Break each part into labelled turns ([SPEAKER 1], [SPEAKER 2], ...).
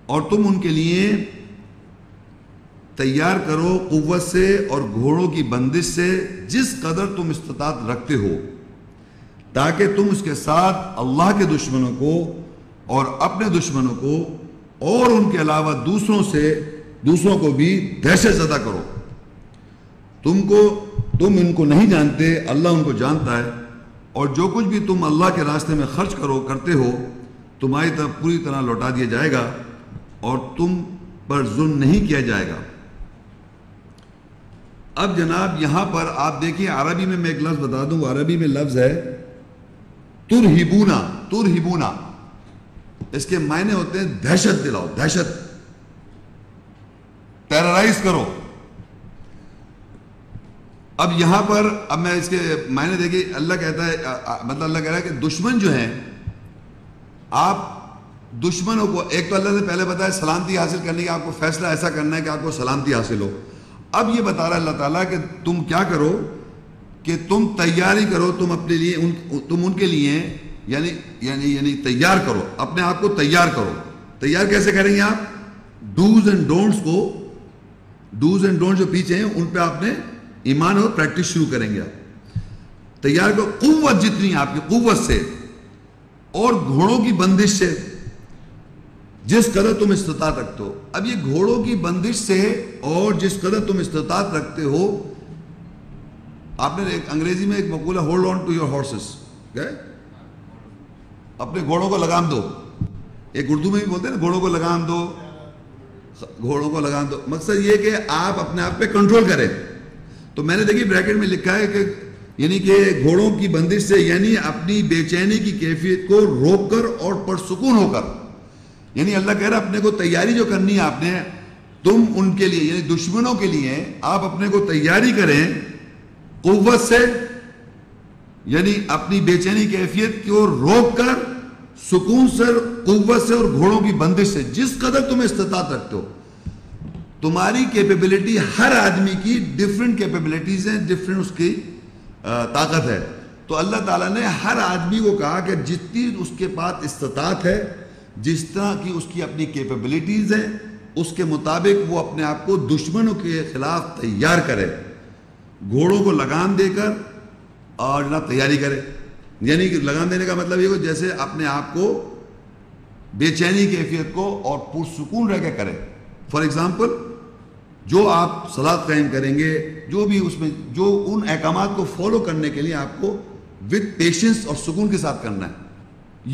[SPEAKER 1] اور تم ان کے لیے تیار کرو قوت سے اور گھوڑوں کی بندش سے جس قدر تم استطاعت رکھتے ہو، تاکہ تم اس کے ساتھ اللہ کے دشمنوں کو اور اپنے دشمنوں کو اور ان کے علاوہ دوسروں کو بھی دہشت زدہ کرو۔ تم ان کو نہیں جانتے، اللہ ان کو جانتا ہے، اور جو کچھ بھی تم اللہ کے راستے میں خرچ کرتے ہو تمہاری طرف پوری طرح لوٹا دیا جائے گا اور تم پر ظلم نہیں کیا جائے گا۔ اب جناب یہاں پر آپ دیکھیں، عربی میں ایک لفظ بتا دوں، عربی میں لفظ ہے ترہبونا، اس کے معنی ہوتے ہیں دہشت دلاؤ، دہشت، ٹیررائز کرو۔ اب یہاں پر میں اس کے معنی دیکھیں، اللہ کہتا ہے، مطلب اللہ کہہ رہا ہے کہ دشمن جو ہیں، آپ دشمنوں کو، ایک تو اللہ نے پہلے بتایا سلامتی حاصل کرنے کا، آپ کو فیصلہ ایسا کرنا ہے کہ آپ کو سلامتی حاصل ہو۔ اب یہ بتا رہا ہے اللہ تعالیٰ کہ تم کیا کرو کہ تم تیاری کرو، تم اپنے لیے تم ان کے لیے یعنی تیار کرو، اپنے آپ کو تیار کرو۔ تیار کیسے کریں گے آپ؟ ڈوز اینڈ ڈونٹس جو پیچھے ہیں ان پہ آپ نے ایمان اور پریکٹس شروع کریں گے۔ آپ تیار کرو، قوت جتنی آپ کی قوت سے اور گھوڑوں کی بندش سے جس قدر تم استطاعت رکھتے ہو۔ اب یہ گھوڑوں کی بندش سے اور جس قدر تم استطاعت رکھتے ہو، آپ نے ایک انگریزی میں ایک مقولہ hold on to your horses, اپنے گھوڑوں کو لگام دو۔ ایک اردو میں بھی بولتے ہیں نا، گھوڑوں کو لگام دو، گھوڑوں کو لگام دو۔ مقصد یہ کہ آپ اپنے آپ پہ کنٹرول کریں۔ تو میں نے دیکھی بریکٹ میں لکھا ہے کہ یعنی کہ گھوڑوں کی بندش سے یعنی اپنی بے چینی کی کیفیت کو روک کر اور پرسکون ہو کر، یعنی اللہ کہہ رہا ہے اپنے کو تیاری جو کرنی ہے آپ نے، تم ان کے لیے یعنی دشمنوں کے لیے آپ اپنے کو تیاری کریں قوت سے، یعنی اپنی بے چینی کیفیت کو روک کر سکون سے، قوت سے اور گھوڑوں کی بندش سے جس قدر تم استطاعت رکھتے ہو۔ تمہاری کیپیبلٹی، ہر آدمی کی ڈیفرنٹ کیپیبلٹیز ہیں، ڈیفرنٹ اس کی طاقت ہے۔ تو اللہ تعالیٰ نے ہر آدمی کو کہا کہ جتنی اس کے پاس استطاعت ہے، جس طرح کی اس کی اپنی کیپیبلٹیز ہیں، اس کے مطابق وہ اپنے آپ کو دشمنوں کے خلاف تیار کرے، گھوڑوں کو لگام دے کر اور جناب تیاری کرے۔ یعنی کہ لگام دینے کا مطلب یہ کہ جیسے اپنے آپ کو بے چینی کیفیت کو اور پرسکون رہ کے کرے۔ فار ایگزامپل، جو آپ صلاۃ قائم کریں گے، جو بھی اس میں جو ان احکامات کو فالو کرنے کے لیے آپ کو وتھ پیشنس اور سکون کے ساتھ کرنا ہے۔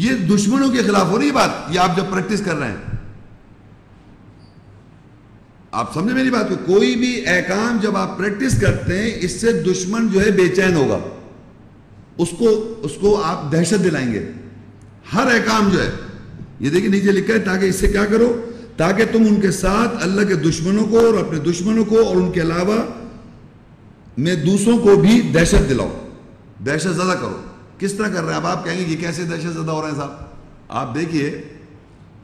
[SPEAKER 1] یہ دشمنوں کے خلاف ہو رہی بات، یہ آپ جب پریکٹس کر رہے ہیں، آپ سمجھے میری بات کو، کوئی بھی احکام جب آپ پریکٹس کرتے ہیں اس سے دشمن جو ہے بے چین ہوگا، اس کو آپ دہشت دلائیں گے۔ ہر احکام جو ہے، یہ دیکھیں نیچے لکھا ہے، تاکہ اس سے کیا کرو، تاکہ تم ان کے ساتھ اللہ کے دشمنوں کو اور اپنے دشمنوں کو اور ان کے علاوہ میں دوسروں کو بھی دہشت دلاؤ، دہشت زدہ کرو۔ کس طرح کر رہے ہیں؟ اب آپ کہیں گے یہ کیسے دہشت زدہ ہو رہے ہیں صاحب؟ آپ دیکھیے،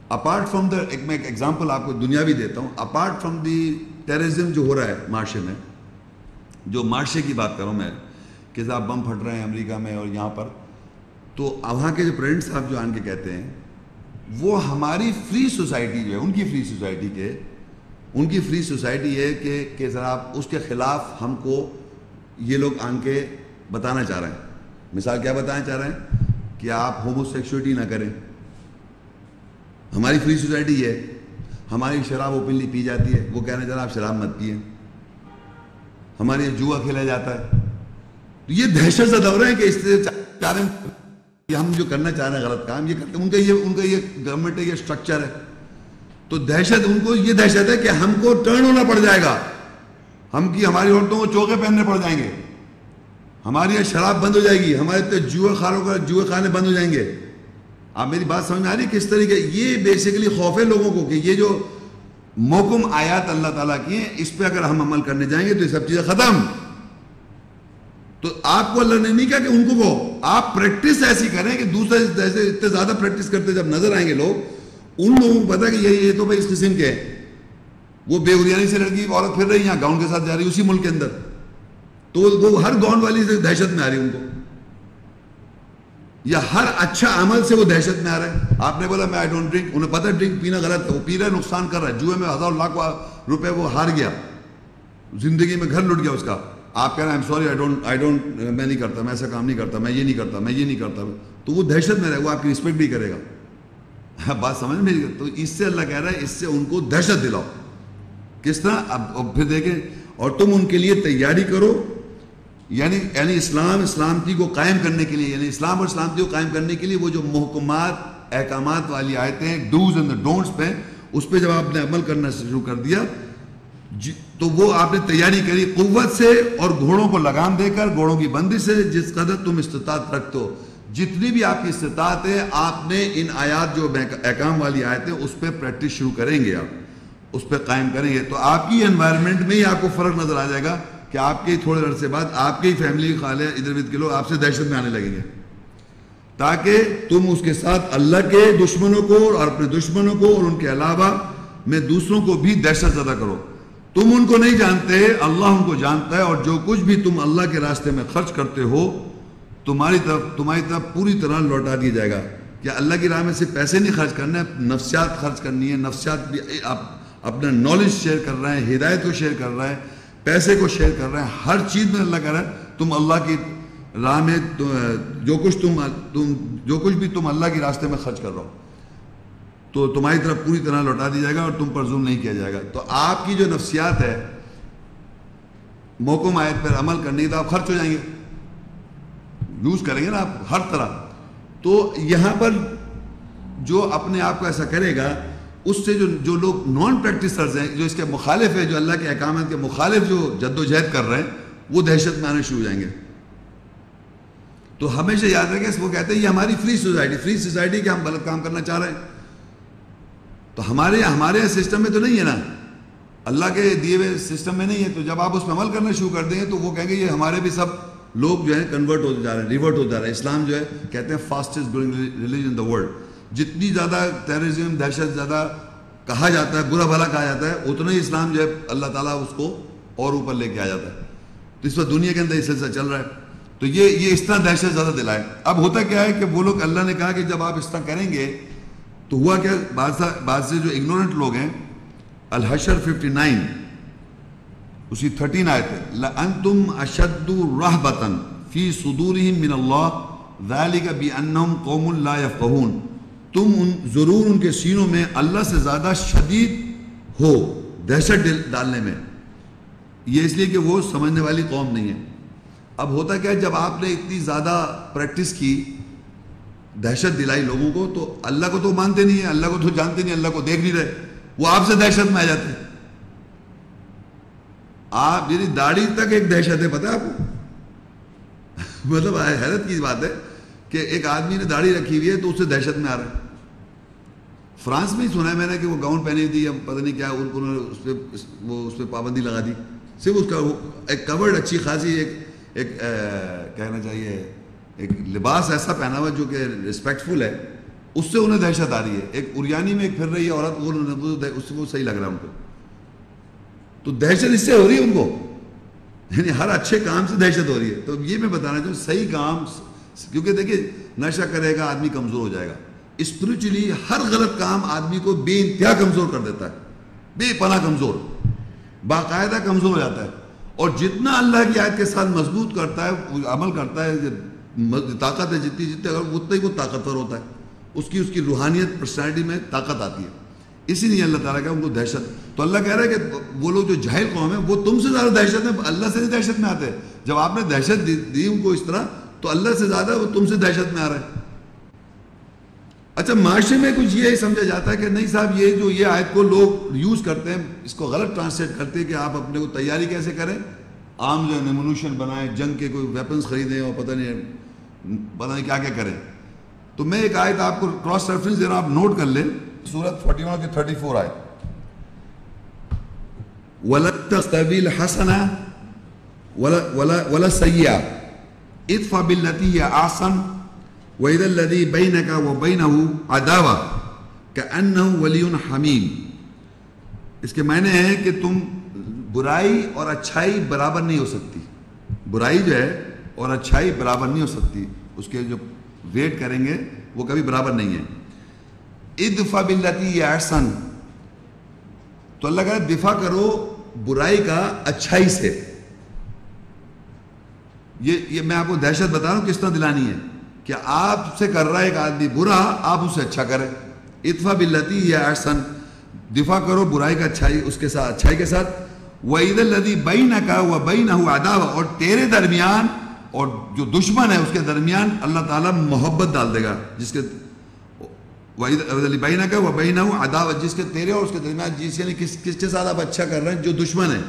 [SPEAKER 1] اپارٹ فرام میں ایک ایگزامپل آپ کو دنیاوی دیتا ہوں، اپارٹ فرام دی ٹیررزم جو ہو رہا ہے معاشرے میں، جو معاشرے کی بات کروں میں کہ صاحب بم پھٹ رہے ہیں امریکہ میں اور یہاں پر، تو وہاں کے جو پریزیڈنٹ صاحب جو آن کے کہتے ہیں، وہ ہماری فری سوسائٹی جو ہے، ان کی فری سوسائٹی ہے کہ ذرا اس کے خلاف ہم کو یہ لوگ آن کے بتانا چاہ رہے ہیں۔ مثال کیا بتانا چاہ رہے ہیں؟ کہ آپ ہومو سیکسولیٹی نہ کریں۔ ہماری فری سوسائٹی ہے، ہماری شراب اوپنلی پی جاتی ہے، وہ کہہ رہے ہیں ذرا آپ شراب مت پئیں، ہمارے یہاں جوا کھیلا جاتا ہے۔ تو یہ دہشت زدہ ہو رہے ہیں کہ اس سے چاہ رہے ہیں کہ ہم جو کرنا چاہ رہے ہیں غلط کام یہ کرتے ہیں، ان کا یہ گورنمنٹ ہے، یہ اسٹرکچر ہے۔ تو دہشت، ان کو یہ دہشت ہے کہ ہم کو ٹرن ہونا پڑ جائے گا، ہماری عورتوں کو چوکے پہننے پڑ جائیں گے، ہماری یہاں شراب بند ہو جائے گی، ہمارے جوئے خانے بند ہو جائیں گے۔ آپ میری بات سمجھ میں آ رہی ہے کس طریقے؟ یہ بیسیکلی خوف ہے لوگوں کو کہ یہ جو محکم آیات اللہ تعالیٰ کی ہیں اس پہ اگر ہم عمل کرنے جائیں گے تو یہ سب چیزیں ختم۔ تو آپ کو اللہ نے نہیں کہا کہ ان کو آپ پریکٹس ایسی کریں کہ دوسرے جیسے اتنے زیادہ پریکٹس کرتے جب نظر آئیں گے لوگ، ان لوگوں کو پتا کہ یہ تو بھائی اس قسم کے ہیں، وہ بے اوریانی سے لڑکی عورت پھر رہی یہاں گاؤن کے ساتھ جا رہی اسی ملک کے اندر، تو وہ ہر گاؤن والی سے دہشت میں آ رہی ان کو۔ یا ہر اچھا عمل سے وہ دہشت میں آ رہا ہے. آپ نے بولا میں آئی ڈونٹ ڈرنک, انہیں پتہ ہے ڈرنک پینا غلط ہے, وہ پی رہا ہے, نقصان کر رہا ہے, جوئے میں 1000 لاکھ روپے وہ ہار گیا, زندگی میں گھر لٹ گیا اس کا. آپ کہہ رہے ہیں ایم سوری آئی ڈونٹ میں نہیں کرتا, میں ایسا کام نہیں کرتا, میں یہ نہیں کرتا, میں یہ نہیں کرتا, تو وہ دہشت میں رہے, وہ آپ کی رسپیکٹ بھی کرے گا. بات سمجھ میں نہیں. تو اس سے اللہ کہہ رہا ہے اس سے ان کو دہشت دلاؤ. کس طرح؟ اب پھر دیکھیں, اور تم ان کے لیے تیاری کرو, یعنی اسلامتی کو قائم کرنے کے لیے, یعنی اسلام اور سلامتی کو قائم کرنے کے لیے وہ جو محکمات احکامات والی آیتیں ہیں, ڈوز اینڈ ڈونٹس پہ, اس پہ جب آپ نے عمل کرنا شروع کر دیا تو وہ آپ نے تیاری کری قوت سے اور گھوڑوں کو لگام دے کر, گھوڑوں کی بندش سے, جس قدر تم استطاعت رکھتے ہو, جتنی بھی آپ کی استطاعت ہے آپ نے ان آیات جو احکام والی آیتیں اس پہ پریکٹس شروع کریں گے, آپ اس پہ قائم کریں گے, تو آپ کی انوائرمنٹ میں ہی آپ کو فرق نظر آ جائے گا کہ آپ کے تھوڑے عرصے بعد آپ کے ہی فیملی خالے ادھر ادھر کے لوگ آپ سے دہشت میں آنے لگیں گے, تاکہ تم اس کے ساتھ اللہ کے دشمنوں کو اور اپنے دشمنوں کو اور ان کے علاوہ میں دوسروں کو بھی دہشت زدہ کرو. تم ان کو نہیں جانتے, اللہ ان کو جانتا ہے, اور جو کچھ بھی تم اللہ کے راستے میں خرچ کرتے ہو تمہاری طرف پوری طرح لوٹا دیا جائے گا. کیا اللہ کی راہ میں سے پیسے نہیں خرچ کرنا ہے, نفسیات خرچ کرنی ہے, نفسیات بھی اپنا نالج شیئر کر رہے ہیں, ہدایت کو شیئر کر رہے ہیں, پیسے کو شیئر کر رہے ہیں, ہر چیز میں اللہ کہہ رہا ہے تم اللہ کی راہ میں جو کچھ بھی تم اللہ کے راستے میں خرچ کر رہے ہو تو تمہاری طرف پوری طرح لوٹا دیا جائے گا اور تم پر ظلم نہیں کیا جائے گا. تو آپ کی جو نفسیات ہے محکم آیت پر عمل کرنے کی, تو آپ خرچ ہو جائیں گے, یوز کریں گے نا آپ ہر طرح. تو یہاں پر جو اپنے آپ کو ایسا کرے گا, اس سے جو لوگ نان پریکٹسرز ہیں, جو اس کے مخالف ہے, جو اللہ کے احکامات کے مخالف جو جد و جہد کر رہے ہیں, وہ دہشت میں آنے شروع ہو جائیں گے. تو ہمیشہ یاد رکھیں, وہ کہتے ہیں یہ ہماری فری سوسائٹی کہ ہم غلط کام کرنا چاہ رہے ہیں, تو ہمارے سسٹم میں تو نہیں ہے نا, اللہ کے دیے ہوئے سسٹم میں نہیں ہے. تو جب آپ اس پہ عمل کرنا شروع کر دیں گے تو وہ کہیں گے یہ ہمارے بھی سب لوگ جو ہیں کنورٹ ہوتے جا رہے ہیں, ریورٹ ہوتے جا رہے ہیں. اسلام جو ہے کہتے ہیں fastest growing religion in the world. جتنی زیادہ ٹیررزم, دہشت زیادہ کہا جاتا ہے, برا بھلا کہا جاتا ہے, اتنا ہی اسلام جو ہے اللہ تعالیٰ اس کو اور اوپر لے کے آ جاتا ہے. تو اس وقت دنیا کے اندر یہ سلسلہ چل رہا ہے. تو یہ اس طرح دہشت زیادہ دلائے. اب ہوتا کیا ہے کہ وہ لوگ, اللہ نے کہا کہ جب آپ اس طرح کریں گے تو ہوا کیا, بعض سے جو اگنورنٹ لوگ ہیں, الحشر 59 اسی 13 آیت ہے, لَأَنْتُمْ أَشَدُّ رَهْبَةً فِي صُدُورِهِمْ مِنَ اللَّهِ ذَلِكَ بِأَنَّهُمْ قَوْمٌ لَا يَفْقَهُونَ. تم ضرور ان کے سینوں میں اللہ سے زیادہ شدید ہو دہشت ڈالنے میں, یہ اس لیے کہ وہ سمجھنے والی قوم نہیں ہے. اب ہوتا کیا ہے, جب آپ نے اتنی زیادہ پریکٹس کی, دہشت دلائی لوگوں کو, تو اللہ کو تو مانتے نہیں ہیں, اللہ کو تو جانتے نہیں, اللہ کو دیکھ نہیں رہے, وہ آپ سے دہشت میں آ جاتے ہیں. آپ یعنی داڑھی تک ایک دہشت ہے, پتہ ہے آپ کو, مطلب حیرت کی بات ہے کہ ایک آدمی نے داڑھی رکھی ہوئی ہے تو اس سے دہشت میں آ رہا ہے. فرانس میں ہی سنا ہے میں نے کہ وہ گاؤن پہنی تھی, اب پتہ نہیں کیا انہوں نے اس پہ پابندی لگا دی. صرف اس کا ایک کورڈ اچھی خاصی ایک کہنا چاہیے ایک لباس ایسا پہنا ہوا جو کہ ریسپیکٹفل ہے, اس سے انہیں دہشت آ رہی ہے. ایک اریانی میں ایک پھر رہی ہے عورت, اس سے وہ صحیح لگ رہا ہے ان کو, تو دہشت اس سے ہو رہی ہے ان کو, یعنی ہر اچھے کام سے دہشت ہو رہی ہے. تو یہ میں بتانا چاہوں, صحیح کام, کیونکہ دیکھیے نشہ کرے گا آدمی کمزور ہو جائے گا. اسپریچولی ہر غلط کام آدمی کو بے انتہا کمزور کر دیتا ہے, بے پناہ کمزور, باقاعدہ کمزور ہو جاتا ہے. اور جتنا اللہ کی آیت کے ساتھ مضبوط کرتا ہے, عمل کرتا ہے, طاقت ہے جتنی اتنا ہی وہ طاقتور ہوتا ہے, اس کی روحانیت پرسنالٹی میں طاقت آتی ہے. اسی لیے اللہ تعالیٰ کا ان کو دہشت. تو اللہ کہہ رہا ہے کہ وہ لوگ جو جاہل قوم ہیں وہ تم سے زیادہ دہشت میں, اللہ سے نہیں دہشت میں آتے. جب آپ نے دہشت دی ان کو اس طرح, تو اللہ سے زیادہ وہ تم سے دہشت میں آ رہے ہیں. اچھا, معاشرے میں کچھ یہ سمجھا جاتا ہے کہ نہیں صاحب, یہ آیت کو لوگ یوز کرتے ہیں, اس کو غلط ٹرانسلیٹ کرتے ہیں کہ آپ اپنے کو تیاری کیسے کریں, عام جو ہے نیمونوشن بنائیں, جنگ کے کوئی ویپنز خریدیں اور پتہ نہیں کیا کیا کریں. تو میں ایک آیت آپ کو کراس ریفرنس دے رہا ہوں, آپ نوٹ کر لیں. سورۃ 41 کی 34 آیت, وَلَا تَسْتَوِي الْحَسَنَةُ وَلَا السَّيِّئَةُ اِدْفَعْ بِالَّتِي هِيَ أَحْسَنُ وَإِذَا الَّذِي بَيْنَكَ وَبَيْنَهُ عَدَاوَةٌ كَأَنَّهُ وَلِيٌّ حَمِيمٌ. اس کے معنی ہے کہ تم برائی اور اچھائی برابر نہیں ہو سکتی, برائی جو ہے اور اچھائی برابر نہیں ہو سکتی. اس کے جو ویٹ کریں گے وہ کبھی برابر نہیں ہے. ادفع باللتی ہی احسن, تو اللہ کہا دفاع کرو برائی کا اچھائی سے. یہ میں آپ کو دہشت بتا رہا ہوں کس طرح دلانی ہے کہ آپ سے کر رہا ہے ایک آدمی برا, آپ اسے اچھا کریں. ادفع باللتی ہی احسن, دفاع کرو برائی کا اچھائی اس کے ساتھ, اچھائی کے ساتھ. وَإِذَا الَّذِي بَيْنَكَ وَبَيْنَهُ عَدَاوَةٌ, اور تیرے درمیان اور جو دشمن ہے اس کے درمیان اللہ تعالیٰ محبت ڈال دے گا. جس کے وَإِذَا الَّذِي بَيْنَكَ وَبَيْنَهُ عَدَاوَةٌ, جس کے تیرے اور اس کے درمیان, جس یعنی کس کے ساتھ آپ اچھا کر رہے ہیں, جو دشمن ہے,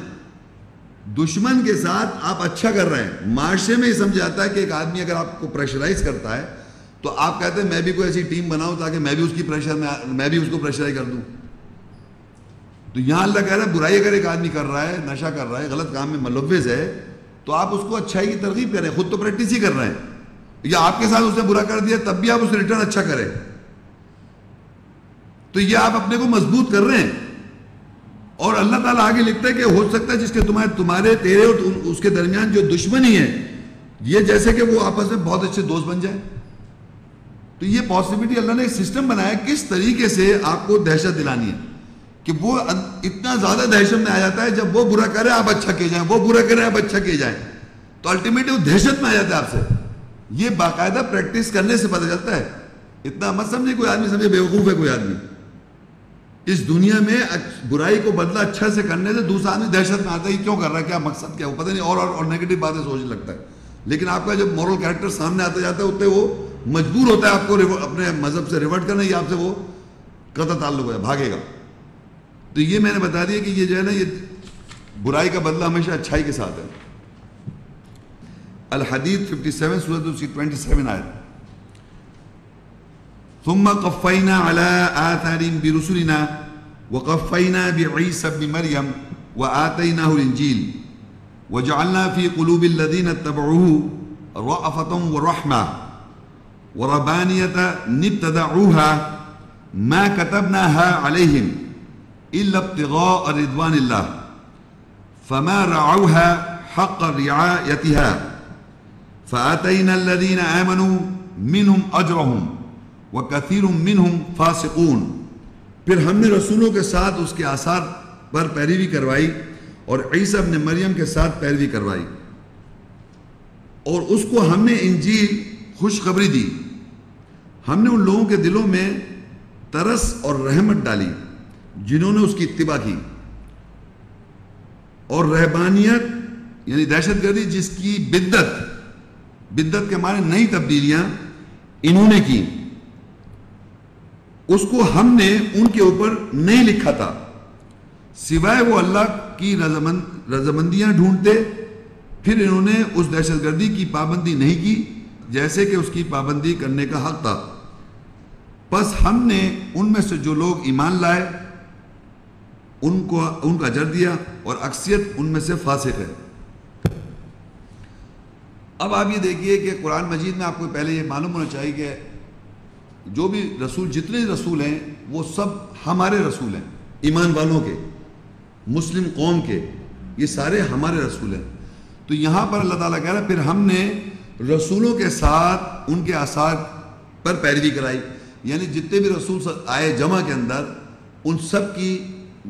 [SPEAKER 1] دشمن کے ساتھ آپ اچھا کر رہے ہیں. معاشرے میں یہ سمجھ آتا ہے کہ ایک آدمی اگر آپ کو پریشرائز کرتا ہے تو آپ کہتے ہیں میں بھی کوئی ایسی ٹیم بناؤں تاکہ میں بھی اس کی پریشر میں بھی اس کو پریشرائز کر دوں. تو یہاں اللہ کہہ رہا ہے برائی اگر ایک آدمی کر رہا ہے, نشہ کر رہا ہے, غلط کام میں ملوث ہے, تو آپ اس کو اچھائی کی ترغیب کریں. خود تو پریکٹس ہی کر رہے ہیں, یا آپ کے ساتھ اس نے برا کر دیا تب بھی آپ اسے ریٹرن اچھا کریں, تو یہ آپ اپنے کو مضبوط کر رہے ہیں. اور اللہ تعالیٰ آگے لکھتا ہے کہ ہو سکتا ہے جس کے تمہارے تیرے اور اس کے درمیان جو دشمنی ہے یہ جیسے کہ وہ آپس میں بہت اچھے دوست بن جائیں. تو یہ پاسبلٹی اللہ نے ایک سسٹم بنایا کس طریقے سے آپ کو دہشت دلانی ہے کہ وہ اتنا زیادہ دہشت میں آ جاتا ہے جب وہ برا کرے آپ اچھا کیے جائیں, وہ برا کرے آپ اچھا کیے جائیں, تو الٹیمیٹلی وہ دہشت میں آ جاتا ہے آپ سے. یہ باقاعدہ پریکٹس کرنے سے پتہ چلتا ہے. اتنا مت سمجھے کوئی آدمی سمجھے بیوقوف ہے کوئی آدمی. اس دنیا میں برائی کو بدلہ اچھا سے کرنے سے دوسرا آدمی دہشت میں آتا ہے کیوں کر رہا ہے, کیا مقصد کیا, وہ پتہ نہیں, اور نیگیٹو باتیں سوچنے لگتا ہے. لیکن آپ کا جب مورل کیریکٹر سامنے آتا جاتا ہے اتنے وہ مجبور ہوتا ہے آپ کو اپنے مذہب سے ریورٹ کرنا, یا آپ سے وہ قطع تعلق ہو جائے, بھاگے گا. تو یہ میں نے بتا دیا کہ یہ جو ہے نا, یہ برائی کا بدلہ ہمیشہ اچھائی کے ساتھ ہے. الحدید 57 سورۃ 27 آیت. ثم قفینا علی آثارہم برسلنا وقفینا بعیسی ابن مریم وآتیناہ الانجیل وجعلنا فی قلوب الذین اتبعوہ رأفۃ ورحمہ وربانیۃ ابتدعوها ما كتبناها علیہم الا ابتغاء رضوان اللہ فما رعوها حق رعایتها فآتینا الذین آمنوا منہم اجرہم وَكَثِيرٌ مِّنْهُمْ فَاسِقُونَ. پھر ہم نے رسولوں کے ساتھ اس کے آثار پر پیروی کروائی اور عیسیٰ ابن مریم کے ساتھ پیروی کروائی, اور اس کو ہم نے انجیل خوشخبری دی. ہم نے ان لوگوں کے دلوں میں ترس اور رحمت ڈالی جنہوں نے اس کی اتباع کی, اور رہبانیت یعنی دہشت گردی جس کی بدت کے معنی نئی تبدیلیاں انہوں نے کی, اس کو ہم نے ان کے اوپر نہیں لکھا تھا سوائے وہ اللہ کی رضامندیاں ڈھونڈتے. پھر انہوں نے اس دہشت گردی کی پابندی نہیں کی جیسے کہ اس کی پابندی کرنے کا حق تھا. پس ہم نے ان میں سے جو لوگ ایمان لائے ان کا اجر دیا, اور اکثریت ان میں سے فاسق ہے. اب آپ یہ دیکھیے کہ قرآن مجید میں آپ کو پہلے یہ معلوم ہونا چاہیے کہ جو بھی رسول, جتنے رسول ہیں وہ سب ہمارے رسول ہیں, ایمان والوں کے, مسلم قوم کے, یہ سارے ہمارے رسول ہیں. تو یہاں پر اللہ تعالیٰ کہہ رہا ہے پھر ہم نے رسولوں کے ساتھ ان کے آثار پر پیروی کرائی, یعنی جتنے بھی رسول آئے جمع کے اندر ان سب کی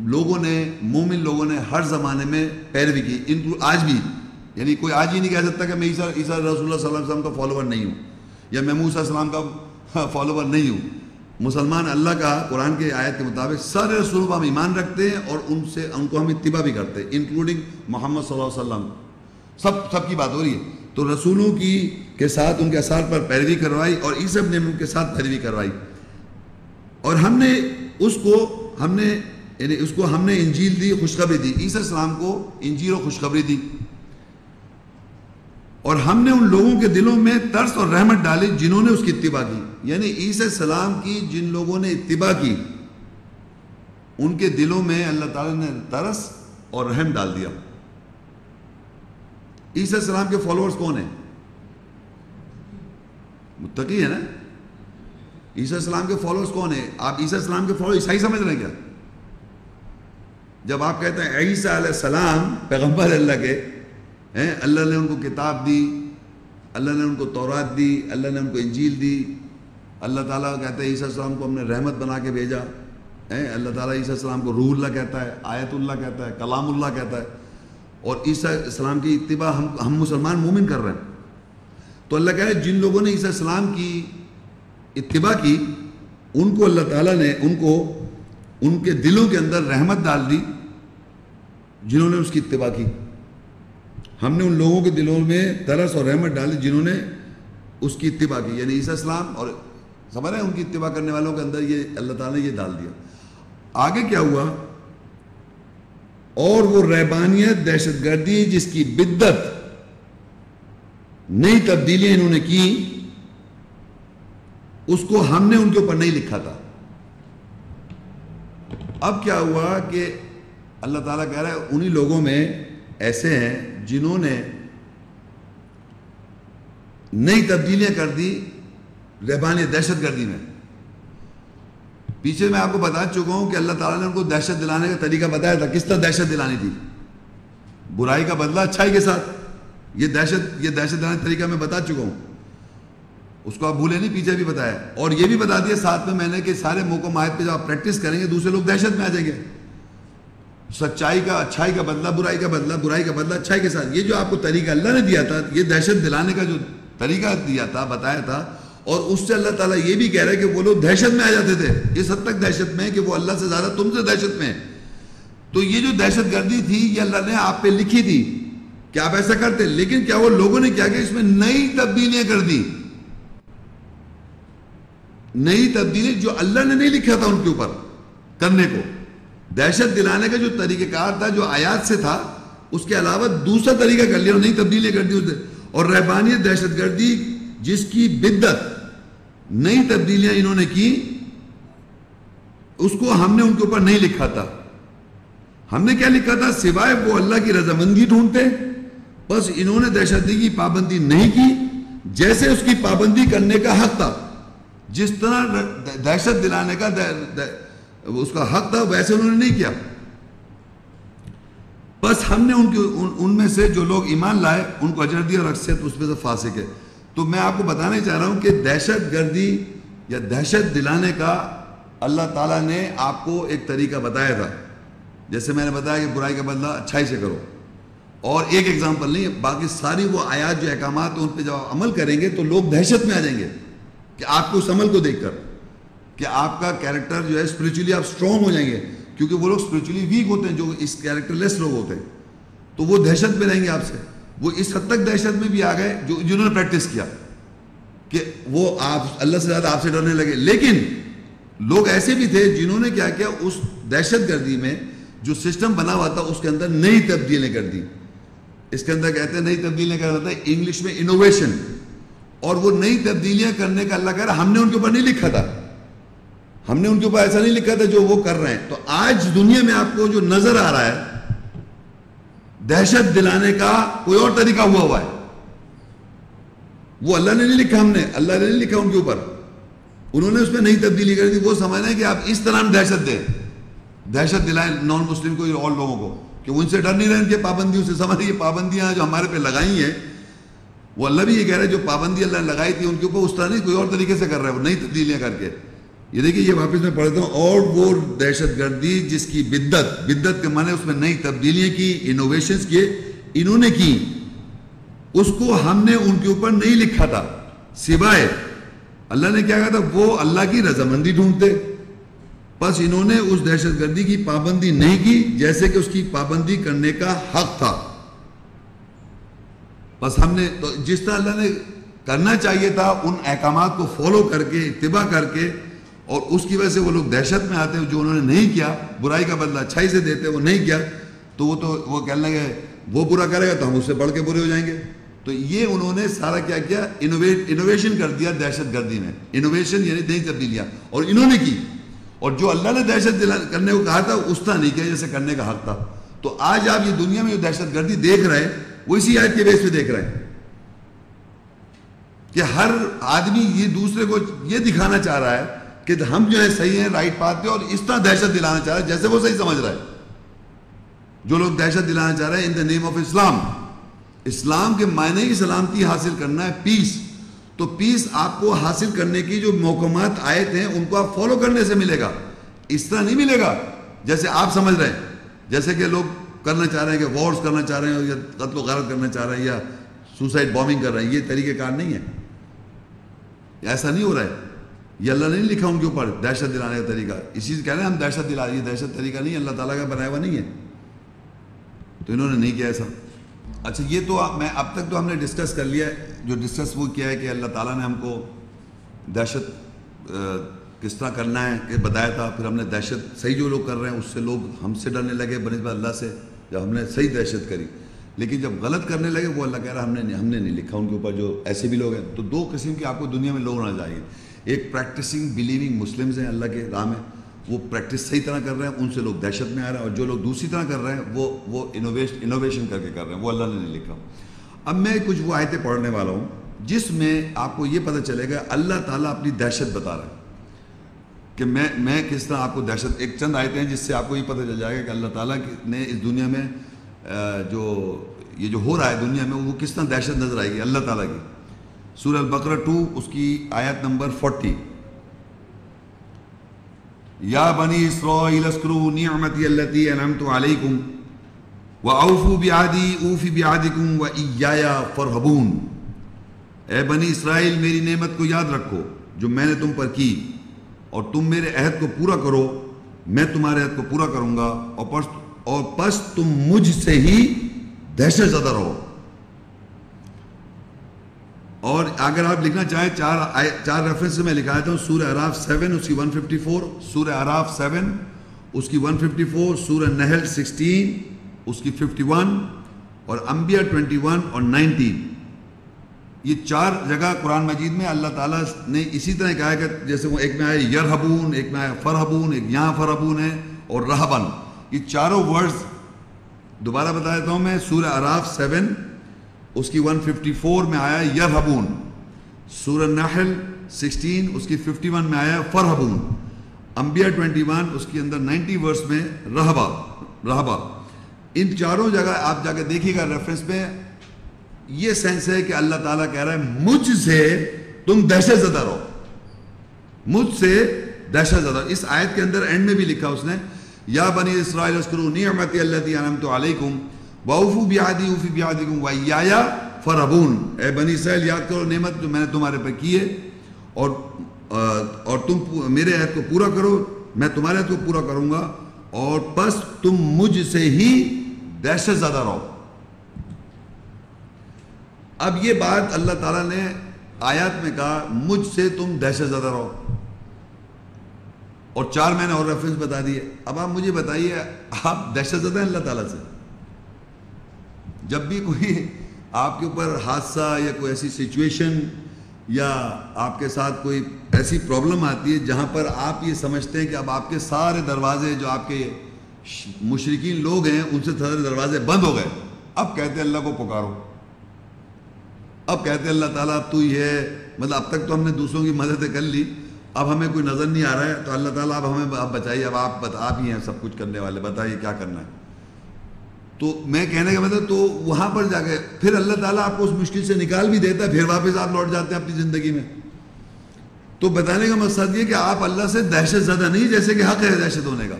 [SPEAKER 1] لوگوں نے, مومن لوگوں نے ہر زمانے میں پیروی کی. آج بھی, یعنی کوئی آج ہی نہیں کہہ سکتا کہ میں عیسیٰ رسول اللہ صلی اللہ علیہ وسلم کا فالوور نہیں ہوں, یا میں موسیٰ علیہ السلام کا فالوور نہیں ہوں. مسلمان اللہ کا قرآن کے آیت کے مطابق سارے رسولوں پر ہم ایمان رکھتے ہیں اور ان کو ہم اتباع بھی کرتے ہیں, انکلوڈنگ محمد صلی اللہ علیہ وسلم. سب کی بات ہو رہی ہے. تو رسولوں کے ساتھ ان کے آثار پر پیروی کروائی, اور عیسیٰ ابن مریم کے ساتھ پیروی کروائی, اور ہم نے اس کو ہم نے انجیل دی, خوشخبری دی. عیسیٰ السلام کو انجیل اور خوشخبری دی, اور ہم نے ان لوگوں کے دلوں میں ترس اور رحمت ڈالی جنہوں نے اس کی اتباع کی. یعنی عیسیٰ السلام کی جن لوگوں نے اتباع کی ان کے دلوں میں اللہ تعالیٰ نے ترس اور رحم ڈال دیا. عیسیٰ السلام کے فالوورز کون ہیں؟ متقی ہے نا. عیسیٰ السلام کے فالوورز کون ہیں؟ آپ عیسیٰ السلام کے فالوور عیسائی سمجھ رہے ہیں کیا؟ جب آپ کہتے ہیں عیسیٰ علیہ السلام پیغمبر اللہ کے ہیں, اللہ نے ان کو کتاب دی, اللہ نے ان کو تورات دی, اللہ نے ان کو انجیل دی. اللہ تعالیٰ کہتے ہیں عیسیٰ السلام کو ہم نے رحمت بنا کے بھیجا. اللہ تعالیٰ عیسیٰ السلام کو روح اللہ کہتا ہے, آیت اللہ کہتا ہے, کلام اللہ کہتا ہے. اور عیسیٰ السلام کی اتباع ہم مسلمان مومن کر رہے ہیں. تو اللہ کہہ رہا ہے جن لوگوں نے عیسیٰ السلام کی اتباع کی ان کو اللہ تعالیٰ نے ان کے دلوں کے اندر رحمت ڈال دی جنہوں نے اس کی اتباع کی. ہم نے ان لوگوں کے دلوں میں ترس اور رحمت ڈالی جنہوں نے اس کی اتباع کی, یعنی عیسیٰ السلام اور سمجھ رہے ہیں ان کی اتباع کرنے والوں کے اندر یہ اللہ تعالیٰ نے یہ ڈال دیا. آگے کیا ہوا؟ اور وہ رہبانیت, دہشت گردی جس کی بدت, نئی تبدیلیاں انہوں نے کی, اس کو ہم نے ان کے اوپر نہیں لکھا تھا. اب کیا ہوا کہ اللہ تعالیٰ کہہ رہا ہے انہی لوگوں میں ایسے ہیں جنہوں نے نئی تبدیلیاں کر دی رہبانیت, دہشت گردی میں. پیچھے میں آپ کو بتا چکا ہوں کہ اللہ تعالیٰ نے ان کو دہشت دلانے کا طریقہ بتایا تھا. کس طرح دہشت دلانی تھی؟ برائی کا بدلہ اچھائی کے ساتھ. یہ دہشت دلانے کا طریقہ میں بتا چکا ہوں, اس کو آپ بھولے نہیں, پیچھے بھی بتایا. اور یہ بھی بتا دیا ساتھ میں نے کہ سارے موقع ماہد پہ جب آپ پریکٹس کریں گے دوسرے لوگ دہشت میں آ جائیں گے. سچائی کا اچھائی کا بدلہ, برائی کا بدلہ, برائی کا بدلہ اچھائی کے ساتھ. یہ جو آپ کو طریقہ اللہ نے دیا تھا, یہ دہشت دلانے کا جو طریقہ دیا تھا, بتایا تھا, اور اس سے اللہ تعالیٰ یہ بھی کہہ رہا ہے کہ وہ لوگ دہشت میں آ جاتے تھے. اس حد تک دہشت میں کہ وہ اللہ سے زیادہ تم سے دہشت میں. تو یہ جو دہشت گردی تھی یہ اللہ نے آپ پہ لکھی تھی کہ آپ ایسا کرتے, لیکن کیا وہ لوگوں نے کیا کہ اس میں نئی تبدیلیاں کر دی. نئی تبدیلی جو اللہ نے نہیں لکھا تھا ان کے اوپر کرنے کو. دہشت دلانے کا جو طریقہ کار تھا جو آیات سے تھا, اس کے علاوہ دوسرا طریقہ کر لیا اور نئی تبدیلیاں کر دی. اور رہبانیت, دہشت گردی جس کی بدت, نئی تبدیلیاں انہوں نے کی, اس کو ہم نے ان کے اوپر نہیں لکھا تھا. ہم نے کیا لکھا تھا؟ سوائے وہ اللہ کی رضامندی ڈھونڈتے, بس انہوں نے دہشت گردی کی پابندی نہیں کی جیسے اس کی پابندی کرنے کا حق تھا. جس طرح دہشت دلانے کا اس کا حق تھا ویسے انہوں نے نہیں کیا. بس ہم نے ان میں سے جو لوگ ایمان لائے ان کو اجر دیا اور اکثریت اس میں سے فاسق ہے. تو میں آپ کو بتانے چاہ رہا ہوں کہ دہشت گردی یا دہشت دلانے کا اللہ تعالیٰ نے آپ کو ایک طریقہ بتایا تھا. جیسے میں نے بتایا کہ برائی کا بدلہ اچھائی سے کرو, اور ایک ایگزامپل نہیں, باقی ساری وہ آیات جو احکامات ان پہ جب آپ عمل کریں گے تو لوگ دہشت میں آ جائیں گے کہ آپ کو اس عمل کو دیکھ کر کہ آپ کا کیریکٹر جو ہے اسپرچولی آپ اسٹرانگ ہو جائیں گے. کیونکہ وہ لوگ اسپرچولی ویک ہوتے ہیں جو اس کیریکٹر لیس لوگ ہوتے ہیں, تو وہ دہشت میں رہیں گے آپ سے. وہ اس حد تک دہشت میں بھی آ گئے جنہوں نے پریکٹس کیا کہ وہ آپ اللہ سے زیادہ آپ سے ڈرنے لگے. لیکن لوگ ایسے بھی تھے جنہوں نے کیا کیا, اس دہشت گردی میں جو سسٹم بنا ہوا تھا اس کے اندر نئی تبدیلیاں کر دی. اس کے اندر کہتے ہیں نئی تبدیلیاں کر رہا تھا انگلش میں انوویشن. اور وہ نئی تبدیلیاں کرنے کا اللہ کہہ رہا ہم نے ان کے اوپر نہیں لکھا تھا. ہم نے ان کے اوپر ایسا نہیں لکھا تھا جو وہ کر رہے ہیں. تو آج دنیا میں آپ کو جو نظر آ رہا ہے دہشت دلانے کا کوئی اور طریقہ ہوا ہے, وہ اللہ نے نہیں لکھا, ہم نے, اللہ نے نہیں لکھا ان کے اوپر. انہوں نے اس میں نئی تبدیلی کر دی. وہ سمجھ رہے ہیں کہ آپ اس طرح دہشت دیں, دہشت دلائیں نان مسلم کو اور لوگوں کو کہ ان سے ڈر نہیں رہے ان کے پابندیوں سے. سمجھ یہ پابندیاں جو ہمارے پہ لگائی ہیں, وہ اللہ بھی یہ کہہ رہا ہے جو پابندی اللہ نے لگائی تھی ان کے اوپر اس طرح نہیں, کوئی اور طریقے سے کر رہا ہے, وہ نئی تبدیلیاں کر کے. یہ دیکھیے, یہ واپس میں پڑھتا ہوں. اور وہ دہشت گردی جس کی بدت کے معنی اس میں نئی تبدیلیاں کی, انوویشنز کیے, انہوں نے کی, اس کو ہم نے ان کے اوپر نہیں لکھا تھا. سوائے اللہ نے کیا کہا تھا, وہ اللہ کی رضامندی ڈھونڈتے, بس انہوں نے اس دہشت گردی کی پابندی نہیں کی جیسے کہ اس کی پابندی کرنے کا حق تھا. بس ہم نے تو جس طرح اللہ نے کرنا چاہیے تھا ان احکامات کو فالو کر کے, اتباع کر کے, اور اس کی وجہ سے وہ لوگ دہشت میں آتے ہیں جو انہوں نے نہیں کیا, برائی کا بدلہ اچھائی سے دیتے, وہ نہیں کیا تو وہ کہنے لگے وہ برا کرے گا تو ہم اس سے بڑھ کے برے ہو جائیں گے. تو یہ انہوں نے سارا کیا کیا, انوویشن کر دیا دہشت گردی میں. انوویشن یعنی نئی تبدیلیاں, اور انہوں نے کی. اور جو اللہ نے دہشت کرنے کو کہا تھا اس طرح نہیں کیا جیسے کرنے کا حق تھا. تو آج آپ یہ دنیا میں جو دہشت گردی دیکھ رہے ہیں وہ اسی آیت کے بیس پہ دیکھ رہے ہیں کہ ہر آدمی یہ دوسرے کو یہ دکھانا چاہ رہا ہے کہ ہم جو ہے صحیح ہیں, رائٹ پاتھ پہ, اور اس طرح دہشت دلانا چاہ رہا ہے جیسے وہ صحیح سمجھ رہا ہے. جو لوگ دہشت دلانا چاہ رہے ہیں ان دا نیم آف اسلام, اسلام کے معنی ہی سلامتی حاصل کرنا ہے، پیس. تو پیس آپ کو حاصل کرنے کی جو محکمات آئے تھے ان کو آپ فالو کرنے سے ملے گا. اس طرح نہیں ملے گا جیسے آپ سمجھ رہے ہیں، جیسے کہ لوگ کرنا چاہ رہے ہیں کہ وارز کرنا چاہ رہے ہیں یا قتل و غارت کرنا چاہ رہے ہیں یا سوسائڈ بامبنگ کر رہے ہیں. یہ طریقہ کار نہیں ہے، ایسا نہیں ہو رہا ہے. یہ اللہ نے نہیں لکھا ان کے اوپر دہشت دلانے کا طریقہ. اسی سے کہہ رہے ہیں ہم دہشت دلا رہی ہے، دہشت طریقہ نہیں ہے، اللہ تعالیٰ کا بنایا ہوا نہیں ہے. تو انہوں نے نہیں کیا ایسا. اچھا یہ تو میں اب تک تو ہم نے ڈسکس کر لیا ہے. جو ڈسکس وہ کیا ہے کہ اللہ تعالیٰ نے ہم کو دہشت کس طرح کرنا ہے کہ بتایا تھا. پھر ہم نے دہشت صحیح جو لوگ کر رہے ہیں اس سے لوگ ہم سے ڈرنے لگے بنسبت اللہ سے جب ہم نے صحیح دہشت کری. لیکن جب غلط کرنے لگے وہ اللہ کہہ رہا ہم نے نہیں لکھا ان کے اوپر جو ایسے بھی لوگ ہیں. تو دو قسم کے آپ کو دنیا میں لوگ نہ چاہیے. ایک پریکٹسنگ بلیونگ مسلمز ہیں اللہ کے راہ میں، وہ پریکٹس صحیح طرح کر رہے ہیں، ان سے لوگ دہشت میں آ رہے ہیں. اور جو لوگ دوسری طرح کر رہے ہیں وہ انوویشن کر کے کر رہے ہیں، وہ اللہ نے نہیں لکھا. اب میں کچھ وہ آیتیں پڑھنے والا ہوں جس میں آپ کو یہ پتہ چلے گا اللہ تعالیٰ اپنی دہشت بتا رہا ہے کہ میں کس طرح آپ کو دہشت. ایک چند آیتیں ہیں جس سے آپ کو یہ پتہ چل جائے گا کہ اللہ تعالیٰ نے اس دنیا میں جو ہو رہا ہے دنیا میں وہ کس طرح دہشت نظر آئے گی اللہ تعالیٰ کی. سورہ البقرہ 2 اس کی آیت نمبر 40. یا بنی اسرائیل اذکروا نعمتی التی انعمت علیکم وَأَوْفُوا بِعَهْدِي أُوفِ بِعَهْدِكُمْ وَإِيَّايَ فَارْهَبُونَ. اے بنی اسرائیل میری نعمت کو یاد رکھو جو میں نے تم پر کی، اور تم میرے عہد کو پورا کرو، میں تمہارے عہد کو پورا کروں گا، اور پس تم مجھ سے ہی دہشت زدہ رہو. اور اگر آپ لکھنا چاہیں چار ریفرنس میں لکھا دیتا ہوں. سورہ اعراف 7 اس کی 154، سورہ اعراف 7 اس کی 154، سورہ نحل 16 اس کی 51، اور انبیاء 21 اور 19. یہ چار جگہ قرآن مجید میں اللہ تعالیٰ نے اسی طرح کہا ہے کہ جیسے وہ ایک میں آئے یرہبون، ایک میں آئے فرہبون، ایک یہاں فرہبون ہے، اور رہبن. یہ چاروں ورڈز دوبارہ بتا دیتا ہوں میں. سورہ اعراف 7 اس کی 154 میں آیا یرہبون، سورہ نحل 16 اس کی 51 میں آیا فرہبون، انبیاء 21 اس کے اندر 90 ورس میں رہبا. ان چاروں جگہ آپ جا کے دیکھیے گا ریفرنس میں یہ سینس ہے کہ اللہ تعالیٰ کہہ رہا ہے مجھ سے تم دہشت زدہ رہو، مجھ سے دہشت زدہ. اس آیت کے اندر اینڈ میں بھی لکھا اس نے یا بنی اسرائیل اذکروا نعمتی التی انعمت علیکم وَأَوْفُوا بِعَهْدِي أُوفِ بِعَهْدِكُمْ وَإِيَّايَ فَارْهَبُونَ. اے بنی اسرائیل یاد کرو نعمت جو میں نے تمہارے پر کی ہے، اور تم میرے عہد کو پورا کرو، میں تمہارے عہد کو پورا کروں گا، اور پس تم مجھ سے ہی دہشت زدہ رہو. اب یہ بات اللہ تعالیٰ نے آیات میں کہا مجھ سے تم دہشت زدہ رہو، اور 4 میں نے اور ریفرنس بتا دیے. اب آپ مجھے بتائیے آپ دہشت زدہ ہیں اللہ تعالیٰ سے؟ جب بھی کوئی آپ کے اوپر حادثہ یا کوئی ایسی سچویشن یا آپ کے ساتھ کوئی ایسی پرابلم آتی ہے جہاں پر آپ یہ سمجھتے ہیں کہ اب آپ کے سارے دروازے جو آپ کے مشرکین لوگ ہیں ان سے سارے دروازے بند ہو گئے، اب کہتے ہیں اللہ کو پکارو، اب کہتے ہیں اللہ تعالیٰ اب تو ہی ہے. مطلب اب تک تو ہم نے دوسروں کی مدد کر لی، اب ہمیں کوئی نظر نہیں آ رہا ہے، تو اللہ تعالیٰ اب ہمیں اب بچائیے، اب آپ ہی ہیں سب کچھ کرنے والے، بتائیے کیا کرنا ہے. تو میں کہنے کا مطلب تو وہاں پر جا کے پھر اللہ تعالیٰ آپ کو اس مشکل سے نکال بھی دیتا ہے، پھر واپس آپ لوٹ جاتے ہیں اپنی زندگی میں. تو بتانے کا مقصد یہ کہ آپ اللہ سے دہشت زدہ نہیں، جیسے کہ حق ہے دہشت ہونے کا،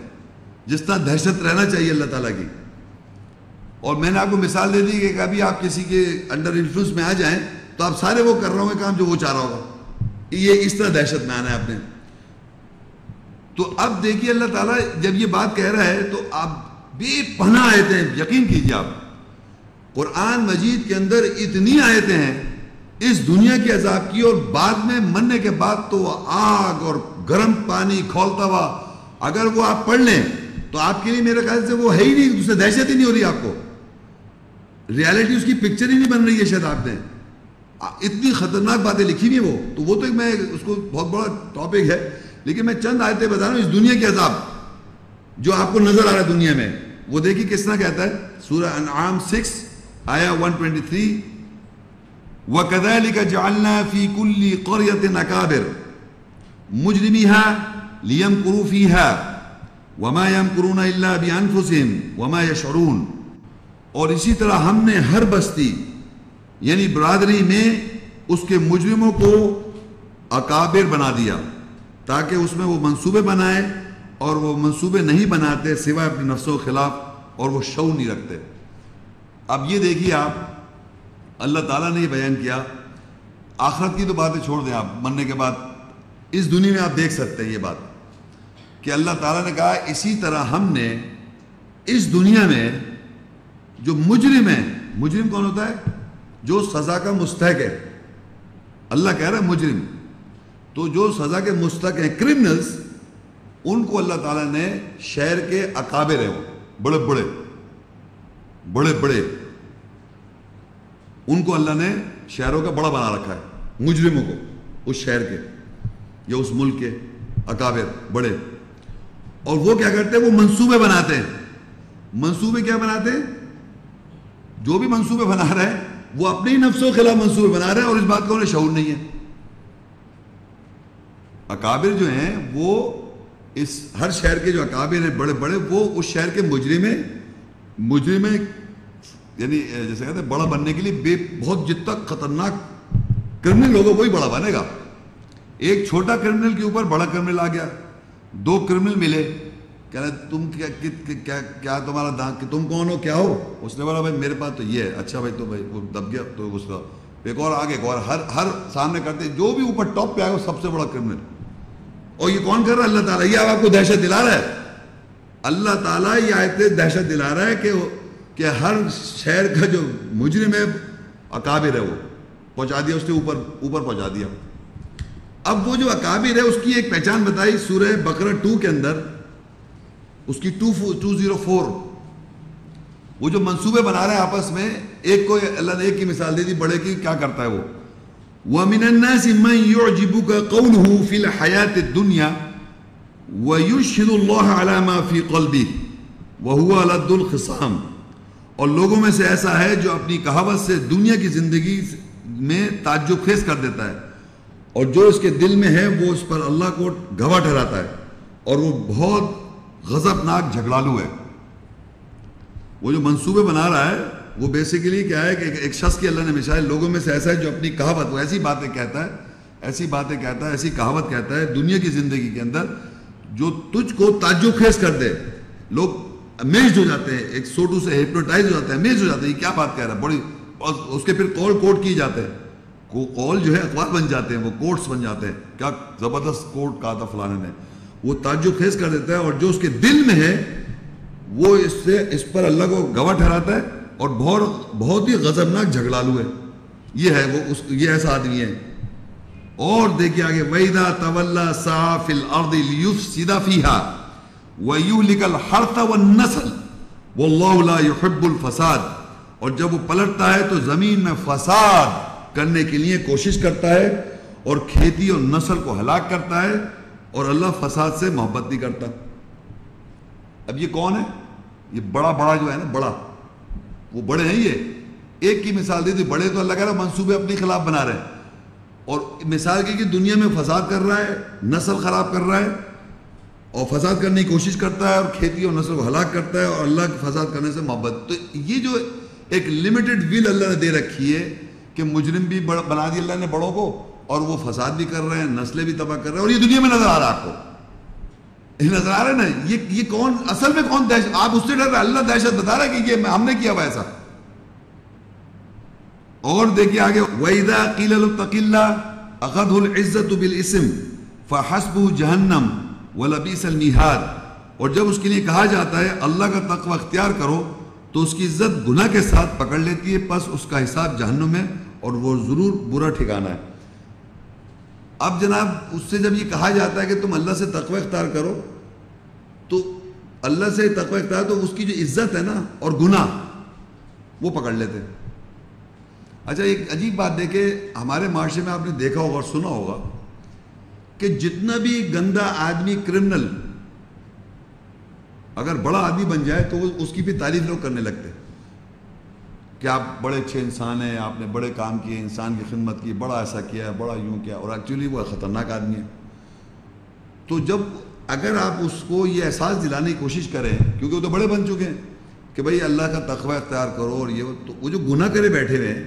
[SPEAKER 1] جس طرح دہشت رہنا چاہیے اللہ تعالیٰ کی. اور میں نے آپ کو مثال دے دی کہ کبھی آپ کسی کے انڈر انفلوئنس میں آ جائیں تو آپ سارے وہ کر رہے ہوں گے کام جو وہ چاہ رہا ہوگا. یہ اس طرح دہشت میں آنا ہے آپ نے. تو اب دیکھیے اللہ تعالیٰ جب یہ بات کہہ رہا ہے تو آپ بے پناہ آیتیں ہیں. یقین کیجیے آپ قرآن مجید کے اندر اتنی آیتیں ہیں اس دنیا کے عذاب کی، اور بعد میں مرنے کے بعد تو آگ اور گرم پانی کھولتا ہوا اگر وہ آپ پڑھ لیں تو آپ کے لیے میرے خیال سے وہ ہے ہی نہیں، اس سے دہشت ہی نہیں ہو رہی آپ کو. ریالٹی اس کی پکچر ہی نہیں بن رہی ہے شاید آپ نے. اتنی خطرناک باتیں لکھی ہوئی ہیں وہ تو میں اس کو بہت بڑا ٹاپک ہے، لیکن میں چند آیتیں بتا رہا ہوں اس دنیا کے عذاب جو آپ کو نظر آ رہا ہے دنیا میں. وہ دیکھیے کس طرح کہتا ہے سورہ انعام 6 آیا 123 وَكَذَلِكَ جَعَلْنَا فِي كُلِّ قَرْيَةٍ أَكَابِرَ مُجْرِمِيهَا لِيَمْكُرُوا فِيهَا وَمَا يَمْكُرُونَ إِلَّا بِأَنفُسِهِمْ وَمَا يَشْعُرُونَ. اور اسی طرح ہم نے ہر بستی یعنی برادری میں اس کے مجرموں کو اکابر بنا دیا تاکہ اس میں وہ منصوبے بنائے، اور وہ منصوبے نہیں بناتے سوائے اپنے نفسوں کے خلاف، اور وہ شعور نہیں رکھتے۔ اب یہ دیکھیے آپ، اللہ تعالیٰ نے یہ بیان کیا، آخرت کی تو باتیں چھوڑ دیں آپ، مرنے کے بعد اس دنیا میں آپ دیکھ سکتے ہیں یہ بات کہ اللہ تعالیٰ نے کہا اسی طرح ہم نے اس دنیا میں جو مجرم ہے، مجرم کون ہوتا ہے؟ جو سزا کا مستحق ہے۔ اللہ کہہ رہا ہے مجرم، تو جو سزا کے مستحق ہیں، کرمنلز، ان کو اللہ تعالیٰ نے شہر کے اکابر ہیں، وہ بڑے بڑے ان کو اللہ نے شہروں کا بڑا بنا رکھا ہے، مجرموں کو، اس شہر کے یا اس ملک کے اکابر بڑے۔ اور وہ کیا کرتے ہیں؟ وہ منصوبے بناتے ہیں۔ منصوبے کیا بناتے ہیں؟ جو بھی منصوبے بنا رہے ہیں وہ اپنے ہی نفسوں کے خلاف منصوبے بنا رہے ہیں، اور اس بات کا انہیں شعور نہیں ہے۔ اکابر جو ہیں وہ اس ہر شہر کے جو اکابر ہیں بڑے بڑے، وہ اس شہر کے مجرم ہیں، یعنی جیسے کہتے ہیں بڑا بننے کے لیے بہت جتنا خطرناک کرمنل ہوگا وہی بڑا بنے گا۔ ایک چھوٹا کرمنل کے اوپر بڑا کرمنل آ گیا، دو کرمنل ملے، کہہ رہے تم کیا تمہارا دان، کہ تم کون ہو، کیا ہو؟ اس نے بولا بھائی میرے پاس تو یہ ہے۔ اچھا بھائی، تو بھائی وہ دب گیا، تو اس کا ایک اور آگے ایک اور، ہر سامنے کرتے جو بھی اوپر ٹاپ پہ آئے وہ سب سے بڑا کرمنل۔ اور یہ کون کر رہا ہے؟ اللہ تعالیٰ۔ یہ آپ کو دہشت دلا رہا ہے، اللہ تعالیٰ یہ آیت دہشت دلا رہا ہے کہ ہر شہر کا جو مجرم ہے اکابر ہے، وہ پہنچا دیا اس نے اوپر پہنچا دیا۔ اب وہ جو اکابر ہے اس کی ایک پہچان بتائی سورہ بقرہ 2 کے اندر، اس کی 204، وہ جو منصوبے بنا رہے ہیں آپس میں، ایک کو اللہ نے ایک کی مثال دے دی، بڑے کی کیا کرتا ہے وہ، وَمِنَ النَّاسِ مَن يُعْجِبُكَ قَوْلُهُ فِي الْحَيَاةِ الدُّنْيَا وَيُشْهِدُ اللَّهَ عَلَى مَا فِي قَلْبِهِ وَهُوَ أَلَدُّ الْخِصَامِ، اور لوگوں میں سے ایسا ہے جو اپنی کہاوت سے دنیا کی زندگی میں تعجب خیز کر دیتا ہے، اور جو اس کے دل میں ہے وہ اس پر اللہ کو گواہ ٹھہراتا ہے، اور وہ بہت غضبناک جھگڑالو ہے۔ وہ جو منصوبے بنا رہا ہے وہ بیسیکلی کیا ہے کہ ایک شخص کی اللہ نے مثال، لوگوں میں سے ایسا ہے جو اپنی کہاوت، وہ ایسی باتیں کہتا ہے، ایسی کہاوت کہتا ہے دنیا کی زندگی کے اندر جو تجھ کو تعجب خیز کر دے، لوگ امیزڈ ہو جاتے ہیں، ایک سوٹو سے ہپنوٹائز ہو جاتے ہیں، امیزڈ ہو جاتے ہیں، یہ کیا بات کہہ رہا ہے بڑی، اور اس کے پھر قول کوٹ کیے جاتے ہیں، قول جو ہے اخبار بن جاتے ہیں، وہ کوٹس بن جاتے ہیں، کیا زبردست کوٹ کہا تھا فلانے نے، وہ تعجب خیز کر دیتا ہے، اور جو اس کے دل میں ہے وہ اس پر اللہ کو گواہ ٹھہراتا ہے، اور بہت ہی غضبناک جھگڑالو ہے، یہ ہے وہ یہ ایسا آدمی ہے۔ اور دیکھیے آگے، وَإِذَا تَوَلَّى سَعَى فِي الْأَرْضِ لِيُفْسِدَ فِيهَا وَيُهْلِكَ الْحَرْثَ وَالنَّسْلَ وَاللَّهُ لَا يُحِبُّ الْفَسَادَ، اور جب وہ پلٹتا ہے تو زمین میں فساد کرنے کے لیے کوشش کرتا ہے، اور کھیتی اور نسل کو ہلاک کرتا ہے، اور اللہ فساد سے محبت نہیں کرتا۔ اب یہ کون ہے؟ یہ بڑا جو ہے نا، بڑا، وہ بڑے ہیں۔ یہ ایک کی مثال دی تھی، بڑے تو اللہ کہہ رہا ہے منصوبے اپنے خلاف بنا رہے ہیں، اور مثال کی کہ دنیا میں فساد کر رہا ہے، نسل خراب کر رہا ہے، اور فساد کرنے کی کوشش کرتا ہے، اور کھیتی اور نسل کو ہلاک کرتا ہے، اور اللہ کے فساد کرنے سے محبت۔ تو یہ جو ایک لمیٹڈ ویل اللہ نے دے رکھی ہے کہ مجرم بھی بنا دی اللہ نے بڑوں کو، اور وہ فساد بھی کر رہے ہیں، نسلیں بھی تباہ کر رہے ہیں، اور یہ دنیا میں نظر آ رہا ہے آپ کو، نظر آ رہا ہے نا۔ یہ کون اصل میں کون دہشت، آپ اس سے ڈر رہے ہیں، اللہ دہشت بتا رہا ہے کہ یہ ہم نے کیا ہوا ایسا۔ اور دیکھیے آگے، وَإِذَا قِيلَ لَهُ اتَّقِ اللَّهَ أَخَذَهُ الْعِزَّةُ بِالْإِثْمِ فَحَسْبُهُ جَهَنَّمُ وَلَبِئْسَ الْمِهَادُ، اور جب اس کے لیے کہا جاتا ہے اللہ کا تقوی اختیار کرو تو اس کی عزت گناہ کے ساتھ پکڑ لیتی ہے، پس اس کا حساب جہنم ہے، اور وہ ضرور برا ٹھکانہ ہے۔ اب جناب اس سے جب یہ کہا جاتا ہے کہ تم اللہ سے تقوی اختیار کرو، تو اللہ سے تقوی اختیار، تو اس کی جو عزت ہے نا اور گناہ وہ پکڑ لیتے ہیں۔ اچھا ایک عجیب بات دیکھیں، ہمارے معاشرے میں آپ نے دیکھا ہوگا اور سنا ہوگا کہ جتنا بھی گندا آدمی کرمنل اگر بڑا آدمی بن جائے تو اس کی بھی تعریف لوگ کرنے لگتے ہیں کہ آپ بڑے اچھے انسان ہیں، آپ نے بڑے کام کیے، انسان کی خدمت کی، بڑا ایسا کیا ہے، بڑا یوں کیا، اور ایکچولی وہ خطرناک آدمی ہے۔ تو جب اگر آپ اس کو یہ احساس دلانے کی کوشش کریں، کیونکہ وہ تو بڑے بن چکے ہیں کہ بھئی اللہ کا تقوی اختیار کرو، اور یہ تو وہ جو گناہ کرے بیٹھے ہوئے ہیں